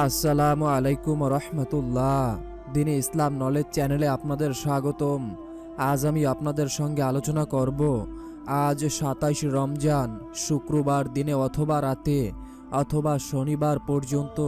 আসসালামু আলাইকুম রহমতুল্লাহ। দিনে ইসলাম নলেজ চ্যানেলে আপনাদের স্বাগতম। আজ আমি আপনাদের সঙ্গে আলোচনা করব আজ ২৭ রমজান শুক্রবার দিনে অথবা রাতে অথবা শনিবার পর্যন্ত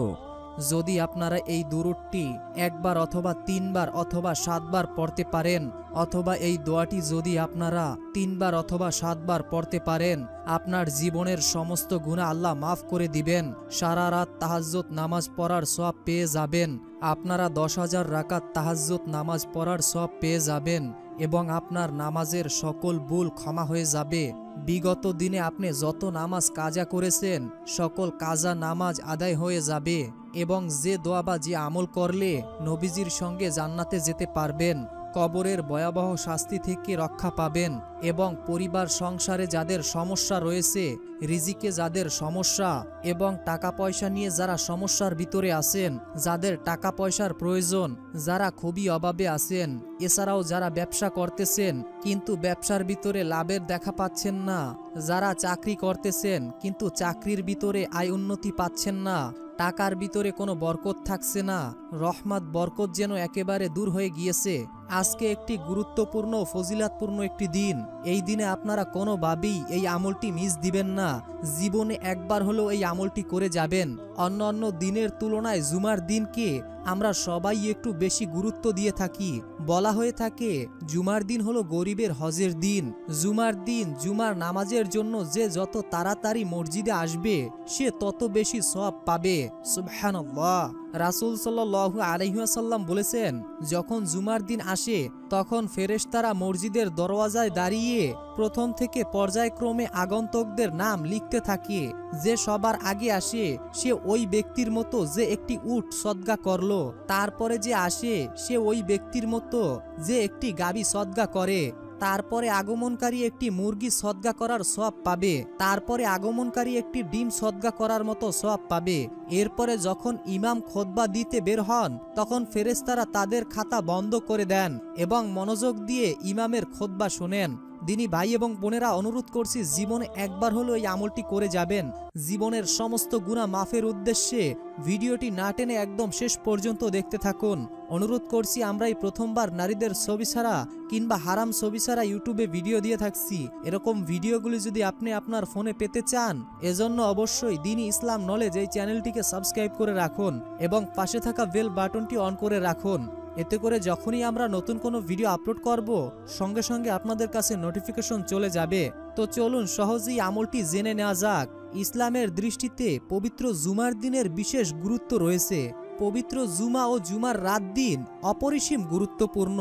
যদি আপনারা এই দুরূদটি একবার অথবা ৩ বার অথবা ৭ বার পড়তে পারেন, অথবা এই দোয়াটি যদি আপনারা ৩ বার অথবা ৭ বার পড়তে পারেন, আপনার জীবনের সমস্ত গুনাহ আল্লাহ মাফ করে দিবেন। সারা রাত তাহাজ্জুদ নামাজ পড়ার সওয়াব পেয়ে যাবেন। আপনারা ১০,০০০ রাকাত তাহাজ্জুদ নামাজ পড়ার সওয়াব পেয়ে যাবেন এবং আপনার নামাজের সকল ভুল ক্ষমা হয়ে যাবে। বিগত দিনে আপনি যত নামাজ কাজা করেছেন সকল কাজা নামাজ আদায় হয়ে যাবে এবং যে দোয়া বা যে আমল করলে নবীজির সঙ্গে জান্নাতে যেতে পারবেন, কবরের ভয়াবহ শাস্তি থেকে রক্ষা পাবেন এবং পরিবার সংসারে যাদের সমস্যা রয়েছে, রিজিকে যাদের সমস্যা এবং টাকা পয়সা নিয়ে যারা সমস্যার ভিতরে আছেন, যাদের টাকা পয়সার প্রয়োজন, যারা খুবই অভাবে আছেন, এছাড়াও যারা ব্যবসা করতেছেন কিন্তু ব্যবসার ভিতরে লাভের দেখা পাচ্ছেন না, যারা চাকরি করতেছেন কিন্তু চাকরির ভিতরে আয় উন্নতি পাচ্ছেন না, টাকার ভিতরে কোনো বরকত থাকছে না, রহমত বরকত যেন একেবারে দূর হয়ে গিয়েছে। আজকে একটি গুরুত্বপূর্ণ ফজিলাতপূর্ণ একটি দিন। এই দিনে আপনারা কোনোভাবেই এই আমলটি মিস দিবেন না। জীবনে একবার হলেও এই আমলটি করে যাবেন। অন্য দিনের তুলনায় জুমার দিনকে আমরা সবাই একটু বেশি গুরুত্ব দিয়ে থাকি। বলা হয়ে থাকে জুমার দিন হলো গরিবের হজের দিন। জুমার দিন জুমার নামাজের জন্য যে যত তাড়াতাড়ি মসজিদে আসবে সে তত বেশি সওয়াব পাবে। সুবহানাল্লাহ। রাসূল সাল্লাল্লাহু আলাইহি ওয়াসাল্লাম বলেছেন, যখন জুমার দিন আসে তখন ফেরেশতারা মসজিদের দরওয়াজায় দাঁড়িয়ে প্রথম থেকে পর্যায়ক্রমে আগন্তুকদের নাম লিখতে থাকে। যে সবার আগে আসে সে ওই ব্যক্তির মতো যে একটি উট সদকা করলো, তারপরে যে আসে সে ওই ব্যক্তির মতো যে একটি গাভী সদকা করে, তারপরে আগমনকারী একটি মুরগি সদকা করার সওয়াব পাবে, তারপরে আগমনকারী একটি ডিম সদকা করার মতো সওয়াব পাবে। এরপরে যখন ইমাম খুতবা দিতে বের হন তখন ফেরেশতারা তাদের খাতা বন্ধ করে দেন এবং মনোযোগ দিয়ে ইমামের খুতবা শোনেন। দিনী ভাই এবং বোনেরা, অনুরোধ করছি জীবনে একবার হলো এই আমলটি করে যাবেন। জীবনের সমস্ত গুনাহ মাফের উদ্দেশ্যে ভিডিওটি না টেনে একদম শেষ পর্যন্ত দেখতে থাকুন। অনুরোধ করছি, আমরা এই প্রথমবার নারীদের ছবি ছাড়া কিংবা হারাম ছবি ছাড়া ইউটিউবে ভিডিও দিয়ে থাকছি। এরকম ভিডিওগুলি যদি আপনি আপনার ফোনে পেতে চান, এজন্য অবশ্যই দিনী ইসলাম নলেজ এই চ্যানেলটিকে সাবস্ক্রাইব করে রাখুন এবং পাশে থাকা বেল বাটনটি অন করে রাখুন। এতে করে যখনই আমরা নতুন কোনো ভিডিও আপলোড করব সঙ্গে সঙ্গে আপনাদের কাছে নোটিফিকেশন চলে যাবে। তো চলুন সহজেই আমলটি জেনে নেওয়া যাক। ইসলামের দৃষ্টিতে পবিত্র জুমার দিনের বিশেষ গুরুত্ব রয়েছে। পবিত্র জুমা ও জুমার রাত দিন অপরিসীম গুরুত্বপূর্ণ।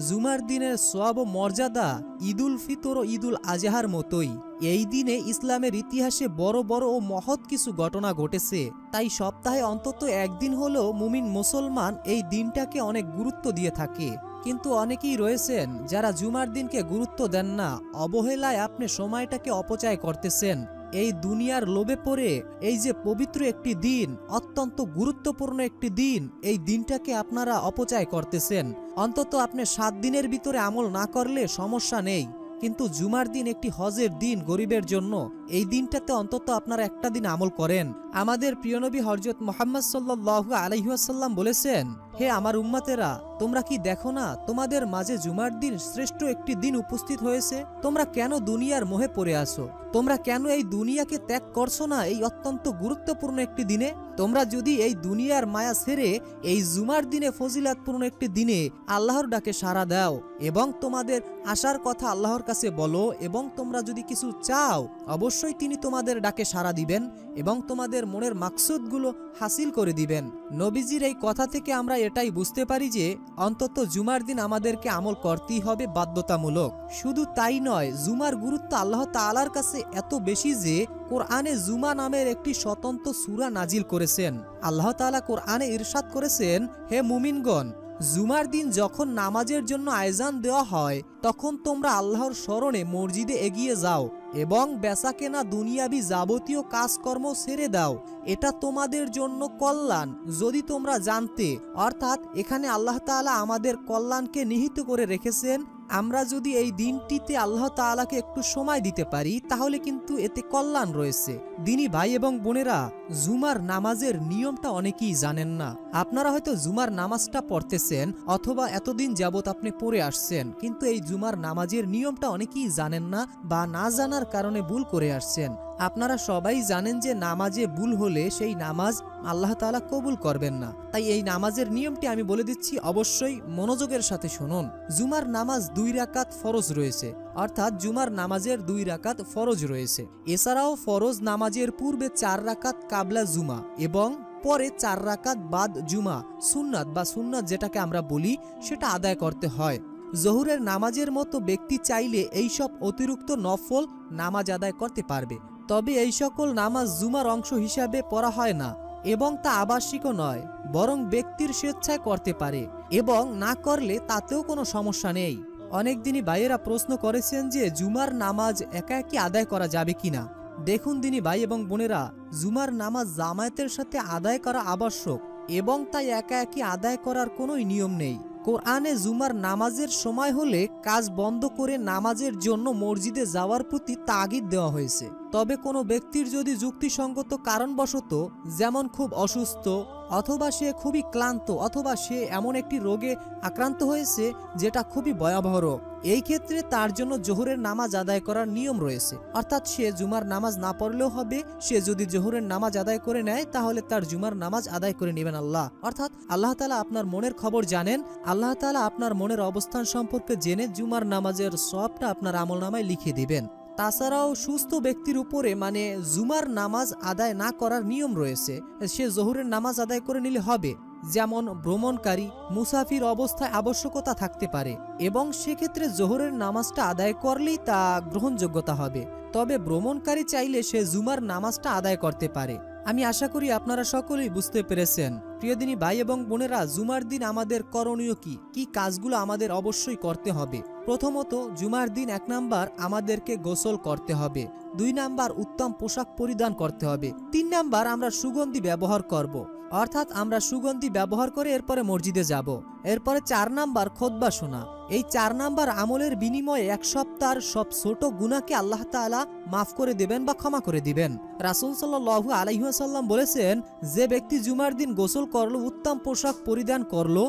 জুমার দিনের সওয়াব ও মর্যাদা ঈদুল ফিতর ও ঈদুল আজহার মতোই। এই দিনে ইসলামের ইতিহাসে বড় বড় ও মহৎ কিছু ঘটনা ঘটেছে। তাই সপ্তাহে অন্তত একদিন হলেও মুমিন মুসলমান এই দিনটাকে অনেক গুরুত্ব দিয়ে থাকে। কিন্তু অনেকেই রয়েছেন যারা জুমার দিনকে গুরুত্ব দেন না। অবহেলায় আপনি সময়টাকে অপচয় করতেছেন। এই দুনিয়ার লোভে পড়ে এই যে পবিত্র একটি দিন, অত্যন্ত গুরুত্বপূর্ণ একটি দিন, এই দিনটাকে আপনারা অপচয় করতেছেন। অন্তত আপনি ৭ দিনের ভিতরে আমল না করলে সমস্যা নেই, কিন্তু জুমার দিন একটি হজের দিন গরিবের জন্য। এই দিনটাতে অন্তত আপনারা একটা দিন আমল করেন। আমাদের প্রিয় নবী হযরত মুহাম্মদ সাল্লাল্লাহু আলাইহি ওয়াসাল্লাম বলেছেন, হে আমার উম্মতেরা, তোমরা কি দেখো না তোমাদের মাঝে জুমার দিন শ্রেষ্ঠ একটি দিন উপস্থিত হয়েছে? তোমরা কেন দুনিয়ার মোহে পড়ে আছো? তোমরা কেন এই দুনিয়াকে ত্যাগ করছো না এই অত্যন্ত গুরুত্বপূর্ণ একটি দিনে? তোমরা যদি এই দুনিয়ার মায়া ছেড়ে এই জুমার দিনে ফজিলাতপূর্ণ একটি দিনে আল্লাহর ডাকে সাড়া দাও এবং তোমাদের আশার কথা আল্লাহর কাছে বলো এবং তোমরা যদি কিছু চাও, অবশ্যই তিনি তোমাদের ডাকে সাড়া দিবেন এবং তোমাদের মনের মাকসুদগুলো হাসিল করে দিবেন। নবীজির এই কথা থেকে আমরা এটাই বুঝতে পারি যে অন্তত জুমার দিন আমাদেরকে আমল করতেই হবে বাধ্যতামূলক। শুধু তাই নয়, জুমার গুরুত্ব আল্লাহ তাআলার কাছে এত বেশি যে কোরআনে জুমা নামের একটি স্বতন্ত্র সূরা নাজিল করেছেন। আল্লাহ তাআলা কোরআনে ইরশাদ করেছেন, হে মুমিনগণ, জুমার দিন যখন নামাজের জন্য আযান দেওয়া হয় তখন তোমরা আল্লাহর স্মরণে মসজিদে এগিয়ে যাও এবং বেচাকেনা দুনিয়াবি যাবতীয় কাজকর্ম ছেড়ে দাও। এটা তোমাদের জন্য কল্যাণ যদি তোমরা জানতে। অর্থাৎ এখানে আল্লাহ তাআলা আমাদের কল্যাণকে নিহিত করে রেখেছেন। আমরা যদি এই দিনটিতে আল্লাহ তাআলাকে একটু সময় দিতে পারি তাহলে কিন্তু এতে কল্যাণ রয়েছে। দিনী ভাই এবং বোনেরা, জুমার নামাজের নিয়মটা অনেকেই জানেন না। আপনারা হয়তো জুমার নামাজটা পড়তেছেন অথবা এতদিন যাবত আপনি পড়ে আসছেন, কিন্তু এই জুমার নামাজের নিয়মটা অনেকেই জানেন না বা না জানার কারণে ভুল করে আসছেন। আপনারা সবাই জানেন যে নামাজে ভুল হলে সেই নামাজ আল্লাহ তাআলা কবুল করবেন না। তাই এই নামাজের নিয়মটি আমি বলে দিচ্ছি, অবশ্যই মনোযোগের সাথে শুনুন। জুমার নামাজ 2 রাকাত ফরজ রয়েছে, অর্থাৎ জুমার নামাজের 2 রাকাত ফরজ রয়েছে। এছাড়াও ফরজ নামাজের পূর্বে 4 রাকাত কাবলা জুমা এবং পরে 4 রাকাত বাদ জুমা সুন্নাত বা সুন্নাত যেটাকে আমরা বলি সেটা আদায় করতে হয়। জোহরের নামাজের মতো ব্যক্তি চাইলে এইসব অতিরিক্ত নফল নামাজ আদায় করতে পারবে, তবে এই সকল নামাজ জুমার অংশ হিসাবে পড়া হয় না এবং তা আবাসিকও নয়, বরং ব্যক্তির স্বেচ্ছায় করতে পারে এবং না করলে তাতেও কোনো সমস্যা নেই। অনেকদিনই ভাইয়েরা প্রশ্ন করেছেন যে জুমার নামাজ একা একই আদায় করা যাবে কিনা। দেখুন দিনী ভাই এবং বোনেরা, জুমার নামাজ জামায়াতের সাথে আদায় করা আবশ্যক এবং তাই একা একই আদায় করার কোনো নিয়ম নেই। কোরআনে জুমার নামাজের সময় হলে কাজ বন্ধ করে নামাজের জন্য মসজিদে যাওয়ার প্রতি তাগিদ দেওয়া হয়েছে। তবে কোনো ব্যক্তির যদি যুক্তিসঙ্গত কারণবশত, যেমন খুব অসুস্থ অথবা সে খুবই ক্লান্ত অথবা সে এমন একটি রোগে আক্রান্ত হয়েছে যেটা খুবই ভয়াবহ রোগ, এই ক্ষেত্রে তার জন্য জোহরের নামাজ আদায় করার নিয়ম রয়েছে। অর্থাৎ সে জুমার নামাজ না পড়লেও হবে, সে যদি জোহরের নামাজ আদায় করে নেয় তাহলে তার জুমার নামাজ আদায় করে নেবেন আল্লাহ। অর্থাৎ আল্লাহ তাআলা আপনার মনের খবর জানেন, আল্লাহ তাআলা আপনার মনের অবস্থান সম্পর্কে জেনে জুমার নামাজের সওয়াবটা আপনার আমলনামায় লিখে দিবেন। তাছাড়াও সুস্থ ব্যক্তির উপরে মানে জুমার নামাজ আদায় না করার নিয়ম রয়েছে, সে জোহরের নামাজ আদায় করে নিলে হবে। যেমন ভ্রমণকারী, মুসাফির অবস্থায় আবশ্যকতা থাকতে পারে এবং সেক্ষেত্রে জোহরের নামাজটা আদায় করলেই তা গ্রহণযোগ্যতা হবে। তবে ভ্রমণকারী চাইলে সে জুমার নামাজটা আদায় করতে পারে। আমি আশা করি আপনারা সকলেই বুঝতে পেরেছেন। প্রিয় দিনী ভাই এবং বোনেরা, জুমার দিন আমাদের করণীয় কি কাজগুলো আমাদের অবশ্যই করতে হবে। প্রথমত, জুমার দিন 1 নাম্বার আমাদেরকে গোসল করতে হবে, 2 নাম্বার উত্তম পোশাক পরিধান করতে হবে, 3 নাম্বার আমরা সুগন্ধি ব্যবহার করব, অর্থাৎ আমরা সুগন্ধি ব্যবহার করে এরপরে মসজিদে যাব। এরপরে 4 নাম্বার খুতবা শোনা। এই 4 নাম্বার আমলের বিনিময়ে 1 সপ্তাহের সব ছোট গুনাহকে আল্লাহ তাআলা মাফ করে দেবেন বা ক্ষমা করে দিবেন। রাসূল সাল্লাল্লাহু আলাইহি ওয়াসাল্লাম বলেছেন, যে ব্যক্তি জুমার দিন গোসল করলো, উত্তম পোশাক পরিধান করলো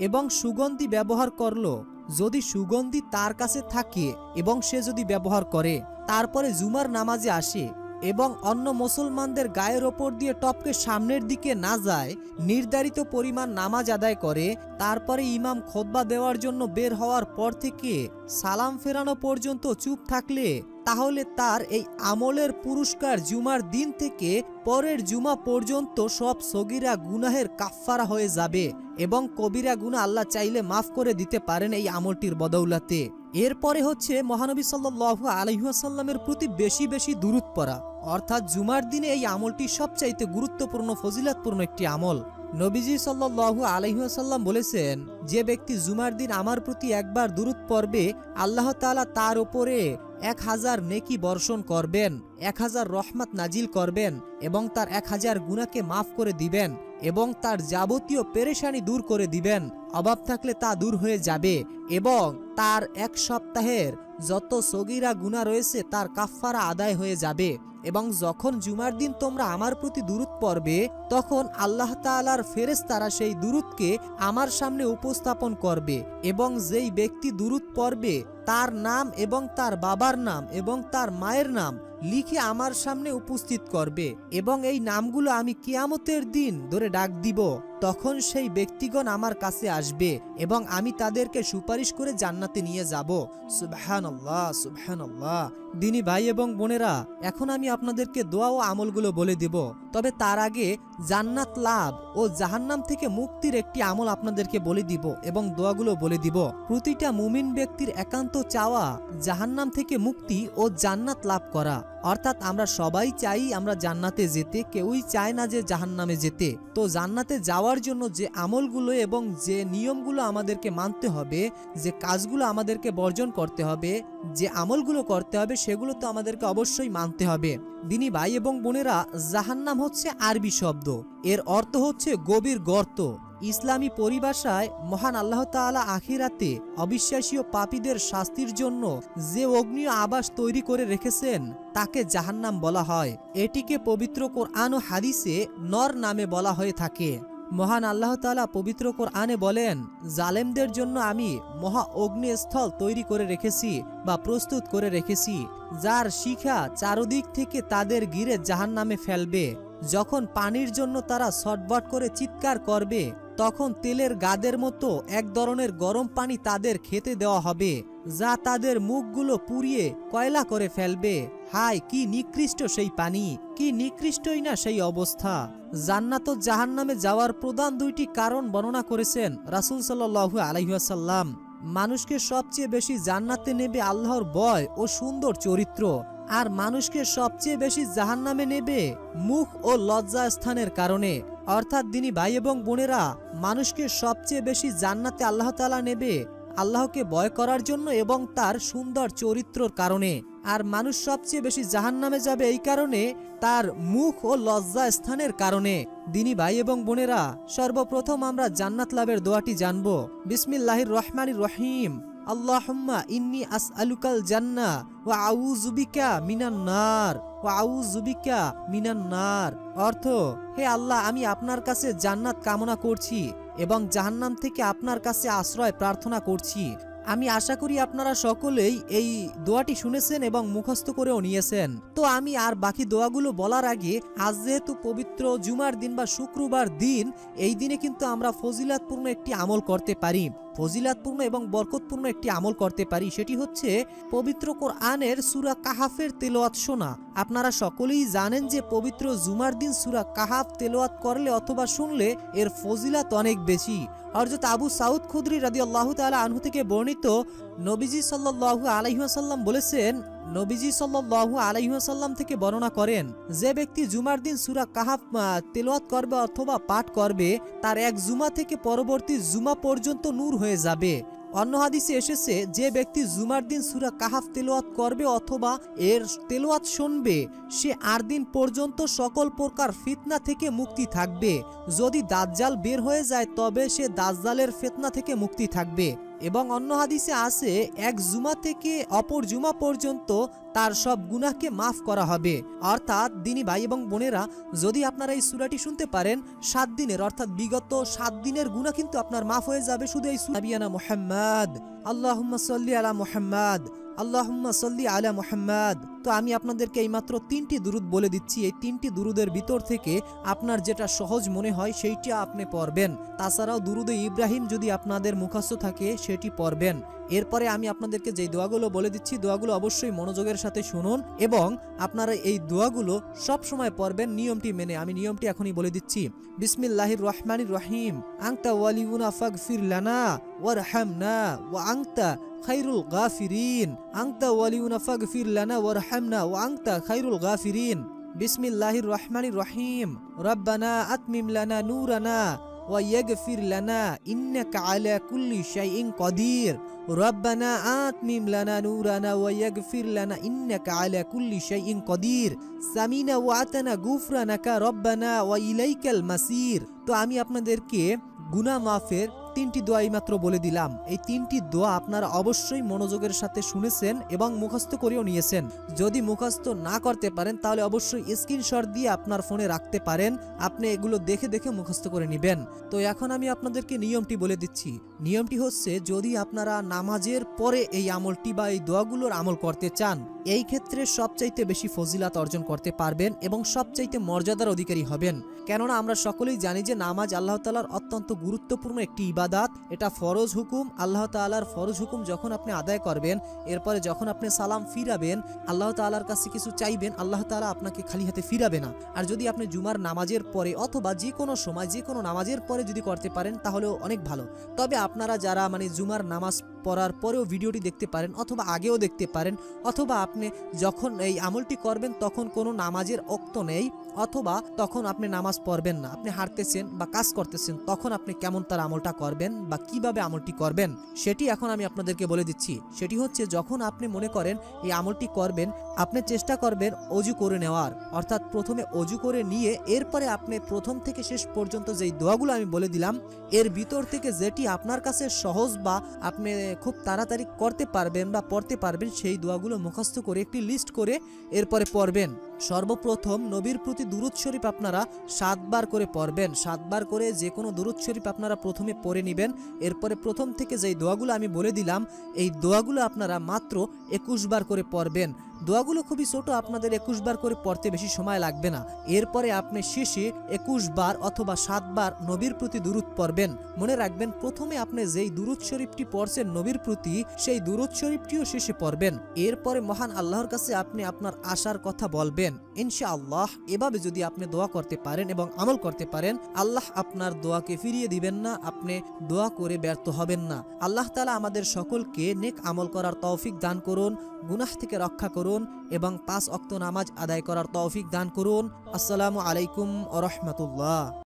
এবং সুগন্ধি ব্যবহার করলো, যদি সুগন্ধি তার কাছে থাকে এবং সে যদি ব্যবহার করে, তারপরে জুমার নামাজে আসে এবং অন্য মুসলমানদের গায়ের ওপর দিয়ে টপকে সামনের দিকে না যায়, নির্ধারিত পরিমাণ নামাজ আদায় করে, তারপরে ইমাম খুতবা দেওয়ার জন্য বের হওয়ার পর থেকে সালাম ফেরানো পর্যন্ত চুপ থাকলে, তাহলে তার এই আমলের পুরস্কার জুমার দিন থেকে পরের জুমা পর্যন্ত সব সগীরা গুনাহের কাফফারা হয়ে যাবে এবং কবিরা গুনাহ আল্লাহ চাইলে মাফ করে দিতে পারেন এই আমলটির বদৌলতে। এরপরে হচ্ছে মহানবী সাল্লাল্লাহু আলাইহি ওয়াসাল্লামের প্রতি বেশি বেশি দুরূদ পড়া, অর্থাৎ জুমার দিনে এই আমলটি সবচাইতে গুরুত্বপূর্ণ ফজিলতপূর্ণ একটি আমল। নবীজি সাল্লাল্লাহু আলাইহি ওয়াসাল্লাম বলেছেন, যে ব্যক্তি জুমার দিন আমার প্রতি একবার দুরূদ পড়বে, আল্লাহ তাআলা তার উপরে 1000 নেকি বর্ষণ করবেন, 1000 রহমত নাজিল করবেন এবং তার 1000 গুনাহকে মাফ করে দিবেন এবং তার যাবতীয় পেরেশানি দূর করে দিবেন। অভাব থাকলে তা দূর হয়ে যাবে এবং তার 1 সপ্তাহের যত সগীরা গুনাহ রয়েছে তার কাফফারা আদায় হয়ে যাবে। এবং যখন জুমার দিন তোমরা আমার প্রতি দুরূদ পড়বে, তখন আল্লাহ তাআলার ফেরেশতারা সেই দুরূদকে আমার সামনে উপস্থাপন করবে এবং যেই ব্যক্তি দুরূদ পড়বে তার নাম এবং তার বাবার নাম এবং তার মায়ের নাম লিখে আমার সামনে উপস্থিত করবে এবং এই নামগুলো আমি কিয়ামতের দিন ধরে ডাক দিব। তখন সেই ব্যক্তিগণ আমার কাছে আসবে এবং আমি তাদেরকে সুপারিশ করে জান্নাতে নিয়ে যাব। সুবহানাল্লাহ, সুবহানাল্লাহ। দিনী ভাই এবং বোনেরা, এখন আমি আপনাদেরকে দোয়া ও আমলগুলো বলে দেব, তবে তার আগে জান্নাত লাভ ও জাহান্নাম থেকে মুক্তির একটি আমল আপনাদেরকে বলে দিব এবং দোয়াগুলো বলে দিব। প্রতিটা মুমিন ব্যক্তির একান্ত চাওয়া জাহান্নাম থেকে মুক্তি ও জান্নাত লাভ করা, অর্থাৎ আমরা সবাই চাই আমরা জান্নাতে যেতে, কেউই চায় না যে জাহান্নামে যেতে। তো জান্নাতে যাওয়ার জন্য যে আমলগুলো এবং যে নিয়মগুলো আমাদেরকে মানতে হবে, যে কাজগুলো আমাদেরকে বর্জন করতে হবে, যে আমলগুলো করতে হবে, সেগুলো তো আমাদেরকে অবশ্যই মানতে হবে। দিনী ভাই এবং বোনেরা, জাহান্নাম হচ্ছে আরবি শব্দ, এর অর্থ হচ্ছে গভীর গর্ত। ইসলামী পরিভাষায় মহান আল্লাহ তাআলা আখিরাতে অবিশ্বাসী ও পাপীদের শাস্তির জন্য যে অগ্নি আবাস তৈরি করে রেখেছেন তাকে জাহান্নাম বলা হয়। এটিকে পবিত্র কোরআন ও হাদিসে নর নামে বলা হয়ে থাকে। মহান আল্লাহ তাআলা পবিত্র কোরআনে বলেন, জালেমদের জন্য আমি মহা অগ্নিস্থল তৈরি করে রেখেছি বা প্রস্তুত করে রেখেছি, যার শিখা চারদিক থেকে তাদের ঘিরে জাহান্নামে ফেলবে। যখন পানির জন্য তারা ছটফট করে চিৎকার করবে, তখন তেলের গাদের মতো এক ধরনের গরম পানি তাদের খেতে দেওয়া হবে, যা তাদের মুখগুলো পুড়িয়ে কয়লা করে ফেলবে। হায়, কি নিকৃষ্ট সেই পানি, কি নিকৃষ্টই না সেই অবস্থা। জান্নাত ও জাহান্নামে যাওয়ার প্রধান দুইটি কারণ বর্ণনা করেছেন রাসূল সাল্লাল্লাহু আলাইহি ওয়াসাল্লাম। মানুষকে সবচেয়ে বেশি জান্নাতে নেবে আল্লাহর ভয় ও সুন্দর চরিত্র, আর মানুষকে সবচেয়ে বেশি জাহান্নামে নেবে মুখ ও লজ্জা স্থানের কারণে। অর্থাৎ দিনী ভাই এবং বোনেরা, মানুষকে সবচেয়ে বেশি জান্নাতে আল্লাহ তাআলা নেবে আল্লাহকে ভয় করার জন্য এবং তার সুন্দর চরিত্রর কারণে, আর মানুষ সবচেয়ে বেশি জাহান্নামে যাবে এই কারণে তার মুখ ও লজ্জা স্থানের কারণে। দিনী ভাই এবং বোনেরা, সর্বপ্রথম আমরা জান্নাত লাভের দোয়াটি জানব। বিসমিল্লাহির রহমানির রহিম। আল্লাহুম্মা ইন্নী আসআলুকাল জান্নাহ ওয়া আউযু বিকা মিনান নার ওয়া আউযু বিকা মিনান নার। অর্থ, হে আল্লাহ, আমি আপনার কাছে জান্নাত কামনা করছি এবং জাহান্নাম থেকে আপনার কাছে আশ্রয় প্রার্থনা করছি। আমি আশা করি আপনারা সকলেই এই দোয়াটি শুনেছেন এবং মুখস্থ করেও নিয়েছেন। তো আমি আর বাকি দোয়াগুলো বলার আগে, আজ যেহেতু পবিত্র জুমার দিন বা শুক্রবার দিন, এই দিনে কিন্তু আমরা ফজিলাতপূর্ণ একটি আমল করতে পারি। ফজিলাতপূর্ণ এবং বরকতপূর্ণ একটি আমল করতে পারি, সেটি হচ্ছে পবিত্র কোরআনের সূরা কাহাফের তেলাওয়াত শোনা। আপনারা সকলেই জানেন যে পবিত্র জুমার দিন সূরা কাহাফ তেলাওয়াত করলে অথবা শুনলে এর ফজিলাত অনেক বেশি। হযরত আবু সাউদ খুদরি রাদিয়াল্লাহু তাআলা আনহু থেকে বর্ণিত, নবীজি সাল্লাল্লাহু আলাইহি ওয়াসাল্লাম বলেছেন, নবীজি সাল্লাল্লাহু আলাইহি ওয়াসাল্লাম থেকে বর্ণনা করেন, যে ব্যক্তি জুমার দিন সূরা কাহাফ তেলাওয়াত করবে অথবা পাঠ করবে, তার এক জুমা থেকে পরবর্তী জুমা পর্যন্ত নূর হয়ে যাবে। অন্য হাদিসে এসেছে, যে ব্যক্তি জুমার দিন সূরা কাহাফ তেলাওয়াত করবে অথবা এর তেলাওয়াত শুনবে, সে 8 দিন পর্যন্ত সকল প্রকার ফিতনা থেকে মুক্তি থাকবে। যদি দাজ্জাল বের হয়ে যায় তবে সে দাজ্জালের ফিতনা থেকে মুক্তি থাকবে। এবং অন্য হাদিসে আছে, এক জুমা থেকে অপর জুমা পর্যন্ত তার সব গুনাহকে মাফ করা হবে। অর্থাৎ দিনী ভাই এবং বোনেরা, যদি আপনারা এই সূরাটি শুনতে পারেন, 7 দিনের অর্থাৎ বিগত 7 দিনের গুনাহ কিন্তু আপনার মাফ হয়ে যাবে শুধু এই সূরা। নবিয়ানা মুহাম্মদ, আল্লাহুম্মা সাল্লি আলা মুহাম্মদ, আল্লাহুম্মা সাল্লি আলা মুহাম্মদ। তো আমি আপনাদেরকে এইমাত্র 3টি দুরুদ বলে দিচ্ছি। এই 3টি দুরুদের ভিতর থেকে আপনার যেটা সহজ মনে হয় সেইটা আপনি পড়বেন। তাছাড়াও দুরুদে ইব্রাহিম যদি আপনাদের মুখস্থ থাকে সেটি পড়বেন। এরপরে আমি আপনাদেরকে যে দোয়াগুলো বলে দিচ্ছি, দোয়াগুলো অবশ্যই মনোযোগের সাথে শুনুন এবং আপনারা এই দোয়াগুলো সব সময় পড়বেন নিয়মটি মেনে। আমি নিয়মটি এখনই বলে দিচ্ছি। বিসমিল্লাহির রহমানির রহিম। আনতা ওয়ালিউনা ফাগফির লানা ওয়ারহামনা ওয়া আনতা খায়রুল গাফিরিন। আনতা ওয়ালিউনা ফাগফির লানা ওয়ারহামনা ওয়া আনতা খায়রুল গাফিরিন। বিসমিল্লাহির রহমানির রহিম। রব্বানা আতমিম লানা নূরানা ওয়া ইয়াগফির লানা ইন্নাকা আলা কুল্লি শাইইন কাদির। রব্বানা আতমিম লানা নূরানা ওয়া ইয়াগফির লানা ইন্নাকা আলা কুল্লি শাইইন কাদির। সামিনা ওয়া আতানা গুফরানাকা রব্বানা ওয়া ইলাইকাল মাসির। তো আমি আপনাদেরকে গুনাহ মাফের 3টি দোয়াই মাত্র বলে দিলাম। এই 3টি দোয়া আপনারা অবশ্যই মনোযোগের সাথে শুনেছেন এবং মুখস্থ করেও নিয়েছেন। যদি মুখস্থ না করতে পারেন তাহলে অবশ্যই স্ক্রিনশট দিয়ে আপনার ফোনে রাখতে পারেন, আপনি এগুলো দেখে দেখে মুখস্থ করে নেবেন। তো এখন আমি আপনাদেরকে নিয়মটি বলে দিচ্ছি। নিয়মটি হচ্ছে, যদি আপনারা নামাজের পরে এই আমলটি বা এই দোয়াগুলোর আমল করতে চান, এই ক্ষেত্রে সবচাইতে বেশি ফজিলাত অর্জন করতে পারবেন এবং সবচাইতে মর্যাদার অধিকারী হবেন। কেননা আমরা সকলেই জানি যে নামাজ আল্লাহ তাআলার অত্যন্ত গুরুত্বপূর্ণ একটি ইবাদত। এটা ফরজ হুকুম। আল্লাহ তাআলার ফরজ হুকুম যখন আপনি আদায় করবেন, এরপরে যখন আপনি সালাম ফিরাবেন, আল্লাহ তাআলার কাছে কিছু চাইবেন, আল্লাহ তাআলা আপনাকে খালি হাতে ফিরাবে না। আর যদি আপনি জুমার নামাজের পরে অথবা যে কোনো সময় যে কোনো নামাজের পরে যদি করতে পারেন তাহলেও অনেক ভালো। তবে আপনারা যারা জুমার নামাজ পড়ার পরেও ভিডিওটি দেখতে পারেন, অথবা আগেও দেখতে পারেন, অথবা আপনি যখন এই আমলটি করবেন তখন কোনো নামাজের ওক্ত নেই, অথবা তখন আপনি নামাজ পড়বেন না, আপনি হাঁটতেছেন বা কাজ করতেছেন, তখন আপনি কেমন তার আমলটা করবেন বা কিভাবে আমলটি করবেন সেটি এখন আমি আপনাদেরকে বলে দিচ্ছি। সেটি হচ্ছে, যখন আপনি মনে করেন এই আমলটি করবেন, আপনি চেষ্টা করবেন অজু করে নেওয়ার, অর্থাৎ প্রথমে অজু করে নিয়ে এরপরে আপনি প্রথম থেকে শেষ পর্যন্ত যেই দোয়াগুলো আমি বলে দিলাম এর ভিতর থেকে যেটি আপনার কাছে সহজ বা আপনি খুব তাড়াতাড়ি করতে পারবেন বা পড়তে পারবেন সেই দোয়াগুলো মুখস্থ করে একটি লিস্ট করে এরপরে পড়বেন। সর্বপ্রথম নবীর প্রতি দুরূদ শরীফ আপনারা 7 বার করে পড়বেন। 7 বার করে যে কোনো দুরূদ শরীফ আপনারা প্রথমে পড়ে নেবেন। এরপরে প্রথম থেকে যেই দোয়াগুলো আমি বলে দিলাম এই দোয়াগুলো আপনারা মাত্র 21 বার করে পড়বেন। দোয়াগুলো খুবই ছোট, আপনাদের 21 বার করে পড়তে বেশি সময় লাগবে না। এরপরে আপনি শেষে 21 বার অথবা 7 বার নবীর প্রতি দুরূদ পড়বেন। মনে রাখবেন, প্রথমে আপনি যেই দুরূদ শরীফটি পড়ছেন নবীর প্রতি, সেই দুরূদ শরীফটিও শেষে পড়বেন। এরপরে মহান আল্লাহর কাছে আপনি আপনার আশার কথা বলবেন। ইনশাআল্লাহ এভাবে যদি আপনি দোয়া করতে পারেন এবং আমল করতে পারেন, আল্লাহ আপনার দোয়াকে ফিরিয়ে দিবেন না, আপনি দোয়া করে ব্যর্থ হবেন না। আল্লাহ তাআলা আমাদের সকলকে নেক আমল করার তৌফিক দান করুন, গুনাহ থেকে রক্ষা করুন এবং 5 ওয়াক্ত নামাজ আদায় করার তৌফিক দান করুন। আসসালামু আলাইকুম ওয়া রাহমাতুল্লাহ।